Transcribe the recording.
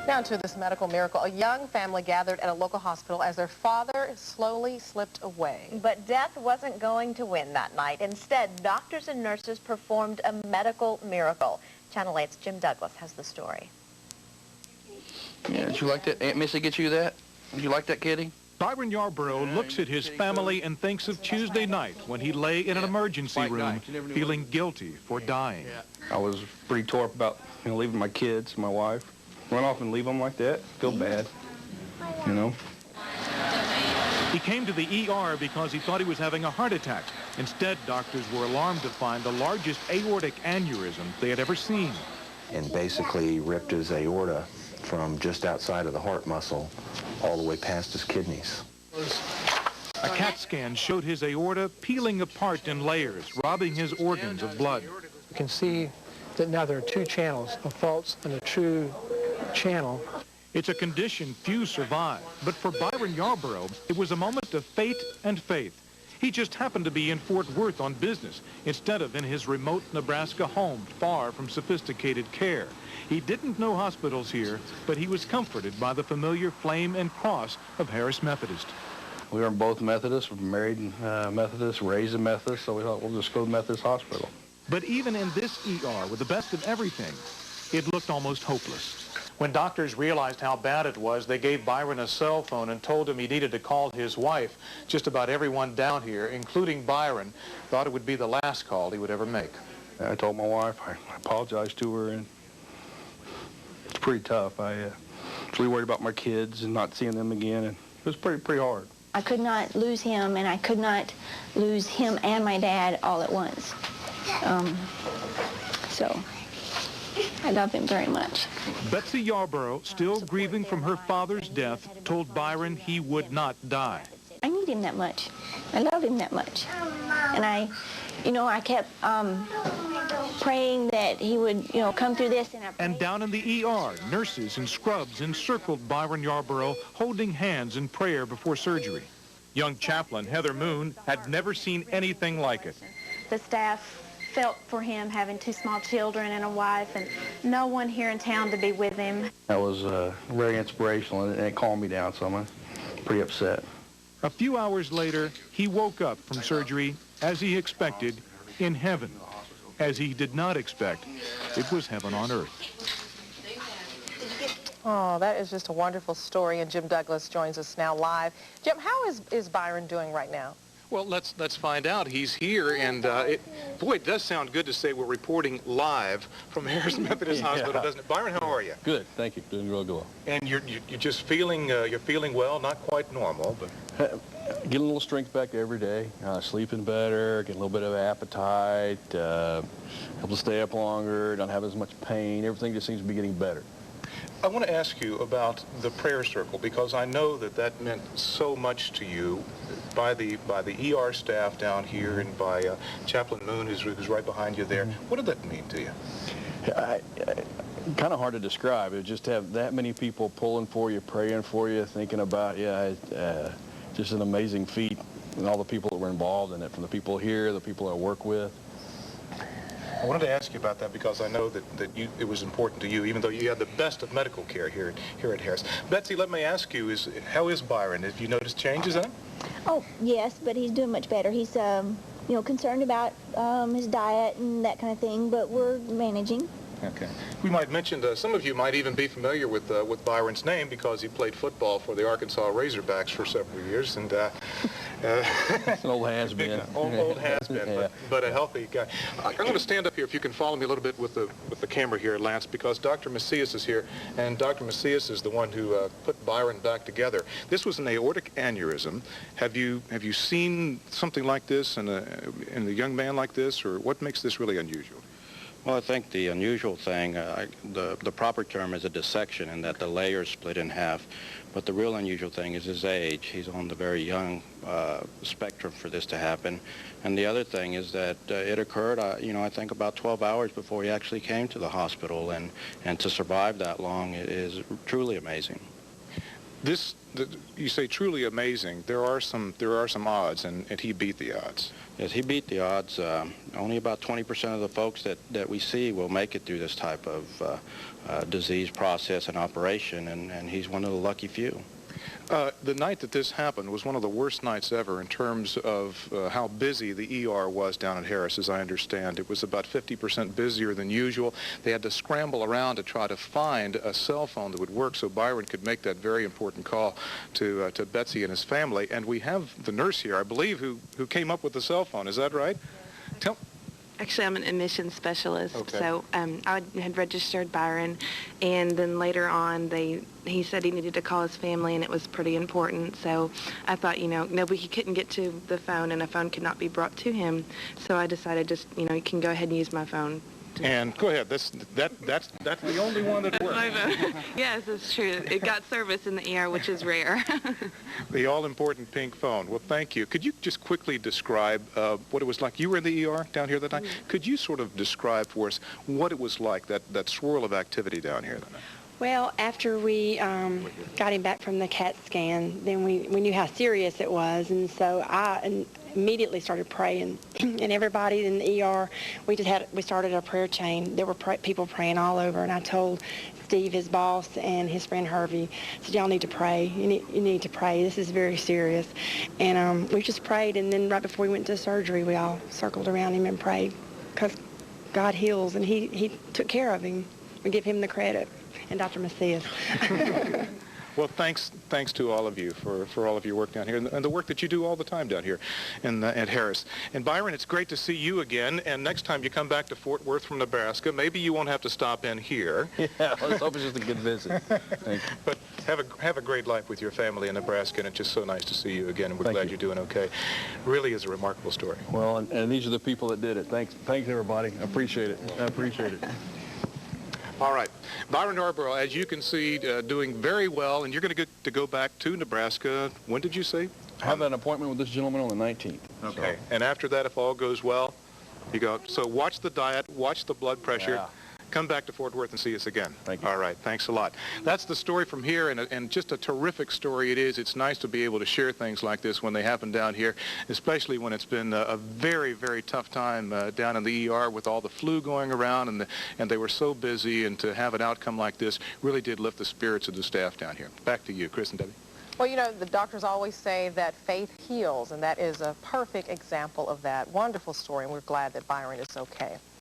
Now to this medical miracle. A young family gathered at a local hospital as their father slowly slipped away. But death wasn't going to win that night. Instead, doctors and nurses performed a medical miracle. Channel 8's Jim Douglas has the story. Yeah, did you like that? Aunt Missy get you that? Did you like that, kitty? Byron Yarborough looks at his family and thinks of Tuesday night when he lay in an emergency room feeling guilty for dying. I was pretty tore up about, leaving my kids, my wife. Run off and leave them like that. Feel bad, He came to the ER because he thought he was having a heart attack. Instead, doctors were alarmed to find the largest aortic aneurysm they had ever seen. And basically ripped his aorta from just outside of the heart muscle all the way past his kidneys. A CAT scan showed his aorta peeling apart in layers, robbing his organs of blood. You can see that now there are two channels, a false and a true channel. It's a condition few survive, but for Byron Yarborough, it was a moment of fate and faith. He just happened to be in Fort Worth on business, instead of in his remote Nebraska home, far from sophisticated care. He didn't know hospitals here, but he was comforted by the familiar flame and cross of Harris Methodist. We were both Methodists. We're married Methodist, raised in Methodist, so we thought we'll just go to Methodist Hospital. But even in this ER, with the best of everything, it looked almost hopeless. When doctors realized how bad it was, they gave Byron a cell phone and told him he needed to call his wife. Just about everyone down here, including Byron, thought it would be the last call he would ever make. I told my wife, I apologized to her, and it's pretty tough. I was really worried about my kids and not seeing them again, and it was pretty hard. I could not lose him, and I could not lose him and my dad all at once. So I love him very much. Betsy Yarborough, still grieving from her father's death, told Byron he would not die. I need him that much. I love him that much. And I kept praying that he would, come through this. And down in the ER, nurses and scrubs encircled Byron Yarborough, holding hands in prayer before surgery. Young chaplain Heather Moon had never seen anything like it. The staff felt for him, having two small children and a wife, and no one here in town to be with him. That was very inspirational, and it calmed me down, so I'm pretty upset. A few hours later, he woke up from surgery, as he expected, in heaven. As he did not expect, it was heaven on earth. Oh, that is just a wonderful story, and Jim Douglas joins us now live. Jim, how is Byron doing right now? Well, let's find out. He's here, and boy, it does sound good to say we're reporting live from Harris Methodist Hospital, doesn't it? Byron, how are you? Good, thank you. Doing real good. And you're just feeling well, not quite normal, but getting a little strength back every day. Sleeping better, getting a little bit of appetite, able to stay up longer, don't have as much pain. Everything just seems to be getting better. I want to ask you about the prayer circle, because I know that meant so much to you by the ER staff down here and by Chaplain Moon, who's right behind you there. What did that mean to you? Kind of hard to describe. It just have that many people pulling for you, praying for you, thinking about, just an amazing feat, and all the people that were involved in it, from the people here, the people I work with. I wanted to ask you about that because I know that it was important to you, even though you had the best of medical care here at Harris. Betsy, let me ask you, how is Byron? Have you noticed changes in him? Oh, yes, but he's doing much better. He's, concerned about his diet and that kind of thing, but we're managing. Okay. We might mention, some of you might even be familiar with Byron's name because he played football for the Arkansas Razorbacks for several years, and it's an old has-been. Old has-been, but a healthy guy. I'm going to stand up here if you can follow me a little bit with the camera here, Lance, because Dr. MACIAS is here, and Dr. MACIAS is the one who put Byron back together. This was an aortic aneurysm. Have you seen something like this in a young man like this, or what makes this really unusual? Well, I think the unusual thing, the proper term is a dissection, in that the layers split in half. But the real unusual thing is his age. He's on the very young spectrum for this to happen. And the other thing is that it occurred, I think about 12 hours before he actually came to the hospital. And to survive that long is truly amazing. You say truly amazing. There are some odds, and he beat the odds. Yes, he beat the odds. Only about 20% of the folks that we see will make it through this type of disease process and operation, and he's one of the lucky few. The night that this happened was one of the worst nights ever in terms of how busy the ER was down at Harris, as I understand. It was about 50% busier than usual. They had to scramble around to try to find a cell phone that would work so Byron could make that very important call to Betsy and his family. And we have the nurse here, I believe, who came up with the cell phone. Is that right? Actually, I'm an admissions specialist, okay. So I had registered Byron, and then later on, he said he needed to call his family, and it was pretty important. So I thought, he couldn't get to the phone, and a phone could not be brought to him. So I decided just, you can go ahead and use my phone. And go ahead. That's the only one that works. Yes, it's true. It got service in the ER, which is rare. The all-important pink phone. Well, thank you. Could you just quickly describe what it was like? You were in the ER down here that night. Could you sort of describe for us what it was like, that swirl of activity down here that night? Well, after we got him back from the CAT scan, then we knew how serious it was, and so I immediately started praying. And everybody in the ER, we started a prayer chain. There were people praying all over, and I told Steve, his boss, and his friend Harvey, I said, y'all need to pray. You need to pray. This is very serious. And we just prayed, and then right before we went to surgery, we all circled around him and prayed, because God heals, and he took care of him. We give him the credit. And Dr. Macias. Well, thanks to all of you for all of your work down here and the work that you do all the time down here at Harris. And Byron, it's great to see you again. And next time you come back to Fort Worth from Nebraska, maybe you won't have to stop in here. Yeah, let's hope it's just a good visit. Thank you. But have a great life with your family in Nebraska, and it's just so nice to see you again. And we're glad you're doing okay. Really is a remarkable story. Well, and these are the people that did it. Thanks everybody. I appreciate it. I appreciate it. All right. Byron YARBOROUGH, as you can see, doing very well, and you're going to get to go back to Nebraska. When did you say? I have an appointment with this gentleman on the 19th. Okay. So. And after that, if all goes well, you go. So watch the diet, watch the blood pressure. Yeah. Come back to Fort Worth and see us again. Thank you. All right. Thanks a lot. That's the story from here, and just a terrific story it is. It's nice to be able to share things like this when they happen down here, especially when it's been a very, very tough time down in the ER with all the flu going around, and they were so busy, and to have an outcome like this really did lift the spirits of the staff down here. Back to you, Chris and Debbie. Well, the doctors always say that faith heals, and that is a perfect example of that. Wonderful story, and we're glad that Byron is okay.